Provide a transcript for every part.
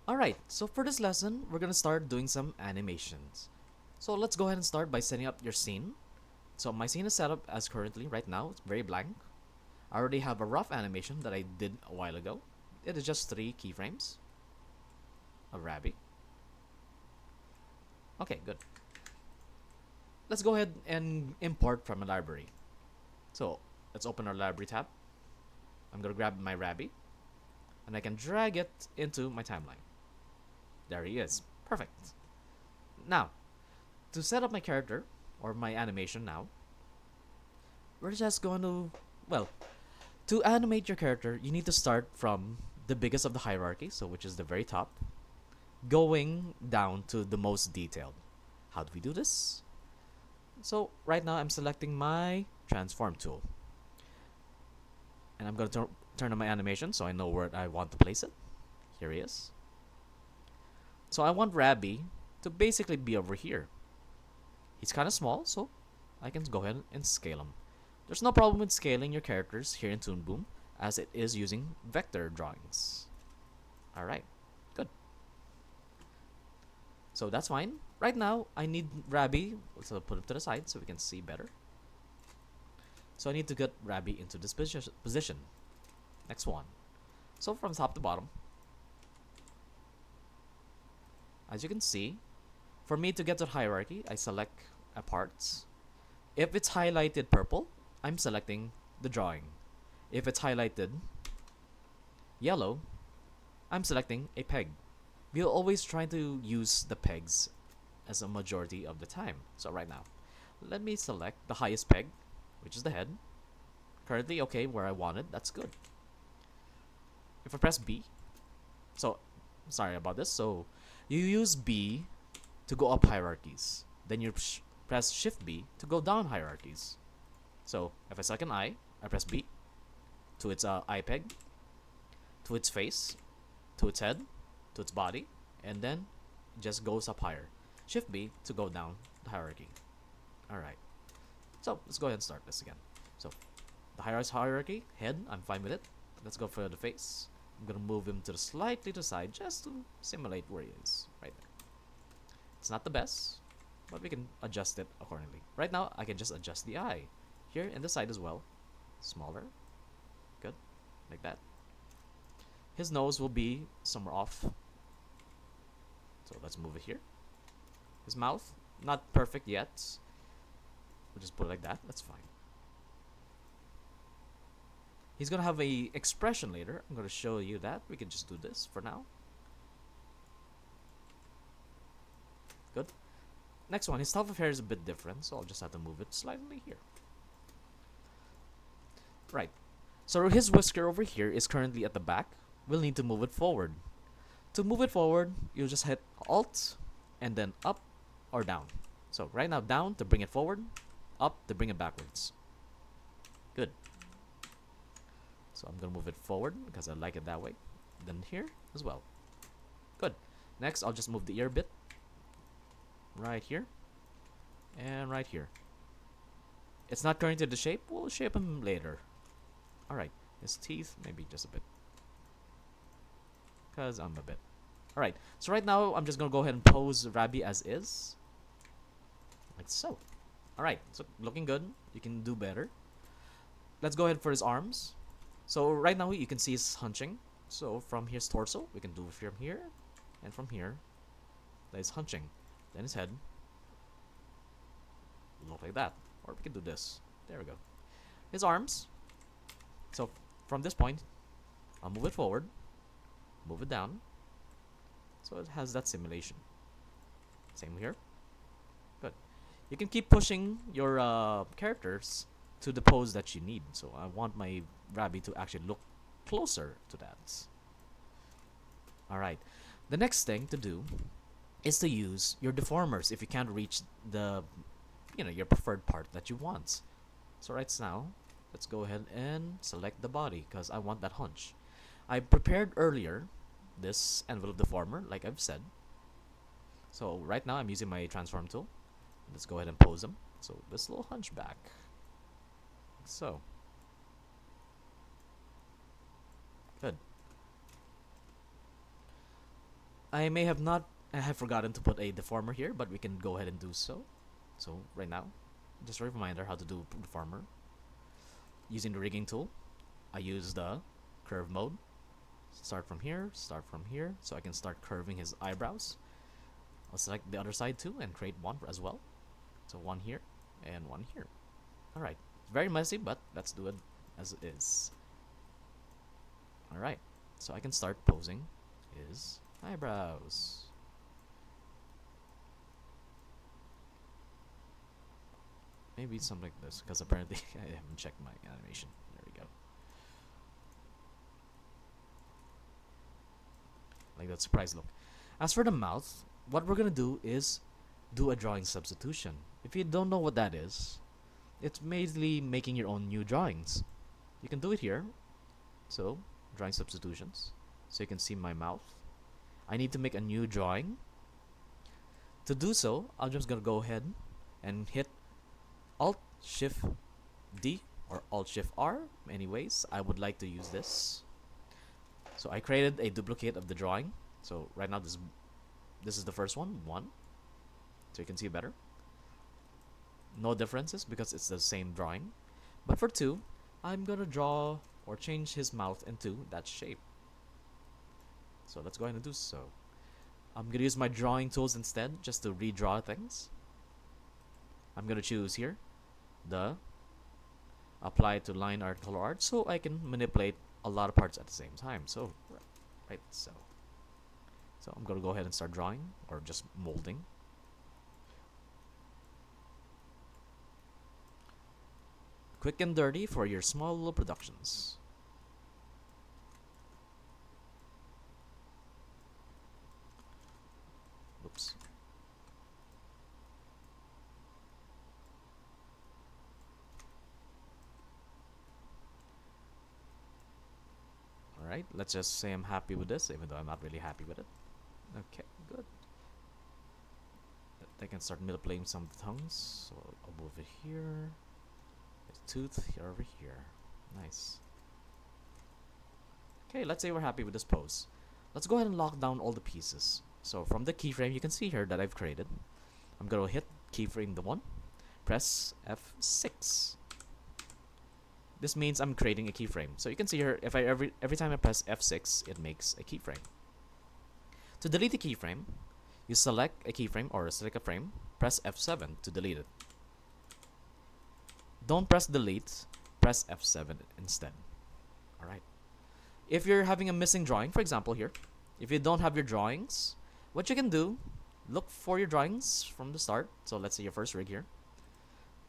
Alright, so for this lesson, we're gonna start doing some animations. So let's go ahead and start by setting up your scene. So my scene is set up as currently, right now, it's very blank. I already have a rough animation that I did a while ago. It is just 3 keyframes. A rabbit. Okay, good. Let's go ahead and import from a library. So let's open our library tab. I'm gonna grab my rabbit and I can drag it into my timeline. There he is. Perfect. Now, to set up my character or my animation now, we're just going to, well, to animate your character, you need to start from the biggest of the hierarchy, so which is the very top, going down to the most detailed. How do we do this? So right now I'm selecting my transform tool. And I'm going to turn on my animation so I know where I want to place it. Here he is. So I want Rabby to basically be over here. He's kind of small, so I can go ahead and scale him. There's no problem with scaling your characters here in Toon Boom, as it is using vector drawings. Alright, good. So that's fine. Right now, I need Rabby, so put him to the side so we can see better. So I need to get Rabby into this position. Next one. So from top to bottom, as you can see, for me to get to hierarchy, I select a parts. If it's highlighted purple, I'm selecting the drawing. If it's highlighted yellow, I'm selecting a peg. We'll always try to use the pegs as a majority of the time. So right now, let me select the highest peg, which is the head. Currently okay where I want it, that's good. If I press B, so sorry about this, so you use B to go up hierarchies. Then you press Shift B to go down hierarchies. So if I select an eye, I press B to its eye peg, to its face, to its head, to its body, and then it just goes up higher. Shift B to go down the hierarchy. Alright. So let's go ahead and start this again. So the hierarchy, head, I'm fine with it. Let's go for the face. I'm gonna move him to the slightly to the side just to simulate where he is. Right there. It's not the best, but we can adjust it accordingly. Right now, I can just adjust the eye. Here in the side as well. Smaller. Good. Like that. His nose will be somewhere off. So let's move it here. His mouth, not perfect yet. We'll just put it like that. That's fine. He's gonna have a expression later. I'm gonna show you that. We can just do this for now. Good. Next one, his tuft of hair is a bit different, so I'll just have to move it slightly here. Right. So his whisker over here is currently at the back. We'll need to move it forward. To move it forward, you'll just hit Alt and then up or down. So right now down to bring it forward, up to bring it backwards. Good. So I'm gonna move it forward because I like it that way. Then here as well. Good. Next, I'll just move the ear bit. Right here. And right here. It's not going to the shape. We'll shape him later. Alright. His teeth, maybe just a bit. Because I'm a bit. Alright. So right now, I'm just going to go ahead and pose Rabby as is. Like so. Alright. So looking good. You can do better. Let's go ahead for his arms. So right now, you can see his hunching. So from his torso, we can do it from here. And from here, that is hunching. Then his head. Look like that. Or we can do this. There we go. His arms. So from this point, I'll move it forward. Move it down. So it has that simulation. Same here. Good. You can keep pushing your characters to the pose that you need. So I want my Rabby to actually look closer to that. Alright. The next thing to do is to use your deformers if you can't reach the your preferred part that you want. So right now, let's go ahead and select the body because I want that hunch. I prepared earlier this envelope deformer, like I've said. So right now I'm using my transform tool. Let's go ahead and pose them. So this little hunchback. So. Good. I may have not, I have forgotten to put a deformer here, but we can go ahead and do so. So right now, just a reminder how to do deformer. Using the rigging tool, I use the curve mode. Start from here, so I can start curving his eyebrows. I'll select the other side too and create one as well. So one here and one here. Alright, very messy, but let's do it as it is. Alright, so I can start posing his eyebrows. Maybe something like this, because apparently I haven't checked my animation. There we go. Like that surprise look. As for the mouth, what we're gonna do is do a drawing substitution. If you don't know what that is, it's mainly making your own new drawings. You can do it here. So, drawing substitutions. So you can see my mouth. I need to make a new drawing. To do so, I'm just gonna go ahead and hit Alt-Shift-D or Alt-Shift-R. Anyways, I would like to use this. So I created a duplicate of the drawing. So right now this is the first one, so you can see better. No differences because it's the same drawing. But for 2, I'm gonna draw or change his mouth into that shape. So let's go ahead and do so. I'm gonna use my drawing tools instead just to redraw things. I'm gonna choose here the apply to line art, color art, so I can manipulate a lot of parts at the same time. So right, so I'm gonna go ahead and start drawing or just molding. Quick and dirty for your small little productions. Oops. Alright, let's just say I'm happy with this, even though I'm not really happy with it. Okay, good. I can start manipulating some of the tongues. So I'll move it here. His tooth here over here. Nice. Okay, let's say we're happy with this pose. Let's go ahead and lock down all the pieces. So from the keyframe, you can see here that I've created. I'm gonna hit keyframe the 1, press F6. This means I'm creating a keyframe. So you can see here, if I every time I press F6, it makes a keyframe. To delete a keyframe, you select a keyframe or select a frame, press F7 to delete it. Don't press delete, press F7 instead. Alright. If you're having a missing drawing, for example here, if you don't have your drawings, what you can do, look for your drawings from the start. So let's say your first rig here.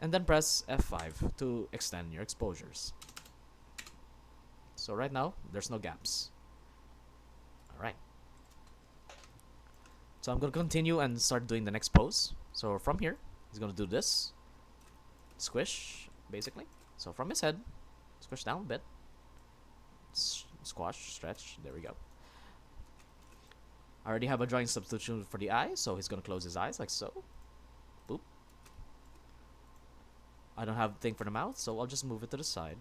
And then press F5 to extend your exposures. So right now, there's no gaps. Alright. So I'm going to continue and start doing the next pose. So from here, he's going to do this. Squish, basically. So from his head, squish down a bit. Squash, stretch, there we go. I already have a drawing substitution for the eye, so he's going to close his eyes like so. Boop. I don't have a thing for the mouth, so I'll just move it to the side.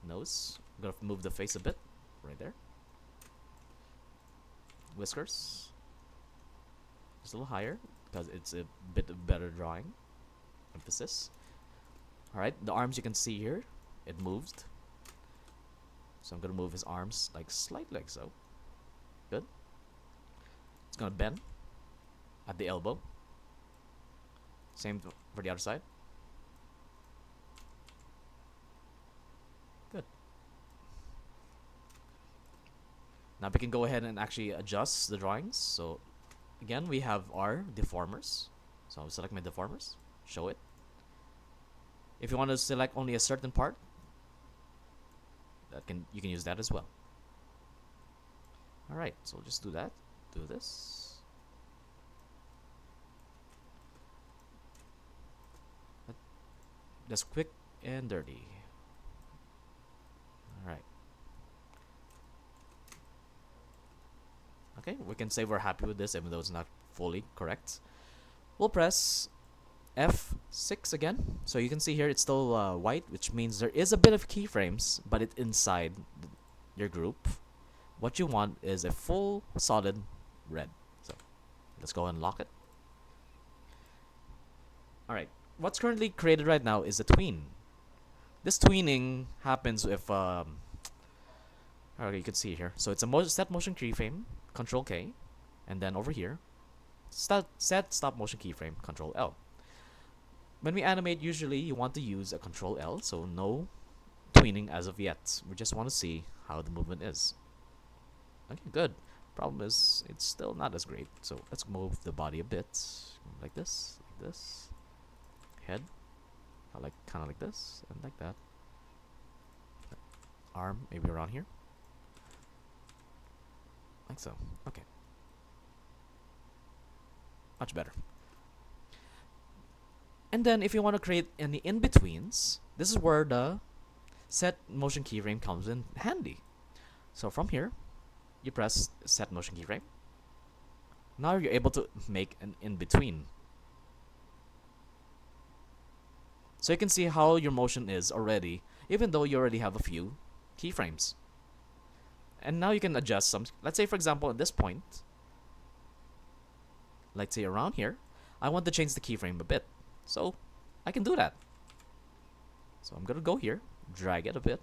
Nose. I'm going to move the face a bit. Right there. Whiskers. Just a little higher, because it's a bit of better drawing. Emphasis. Alright, the arms you can see here. It moved. So I'm going to move his arms like slightly like so. Good. It's going to bend at the elbow. Same for the other side. Good. Now we can go ahead and actually adjust the drawings. So again, we have our deformers. So I'll select my deformers, show it. If you want to select only a certain part, you can use that as well. Alright, so we'll just do that. Do this. Just quick and dirty. Alright. Okay, we can say we're happy with this even though it's not fully correct. We'll press F6 again. So you can see here it's still white, which means there is a bit of keyframes, but it's inside your group. What you want is a full solid red. So let's go and lock it. Alright, what's currently created right now is a tween. This tweening happens if okay, you can see here. So it's a set motion keyframe, Control K, and then over here, set stop motion keyframe, Control L. When we animate, usually you want to use a Control L, so no tweening as of yet. We just want to see how the movement is. Okay, good. Problem is, it's still not as great. So let's move the body a bit, like this, head, kind of like this, and like that. Arm, maybe around here, like so. Okay, much better. And then if you want to create any in-betweens, this is where the set motion keyframe comes in handy. So from here, you press set motion keyframe. Now you're able to make an in-between. So you can see how your motion is already, even though you already have a few keyframes. And now you can adjust some. Let's say, for example, at this point, let's say around here, I want to change the keyframe a bit. So I can do that. So I'm gonna go here, drag it a bit.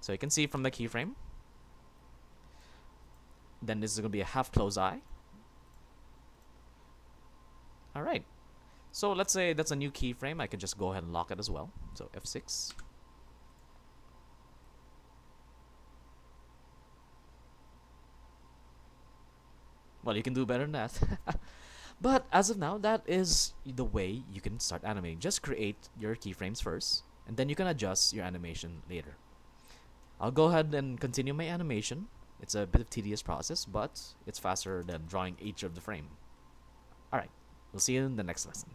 So you can see from the keyframe. Then this is gonna be a half closed eye. Alright. So let's say that's a new keyframe. I can just go ahead and lock it as well. So F6. Well, you can do better than that. But as of now, that is the way you can start animating. Just create your keyframes first, and then you can adjust your animation later. I'll go ahead and continue my animation. It's a bit of tedious process, but it's faster than drawing each of the frame. Alright, we'll see you in the next lesson.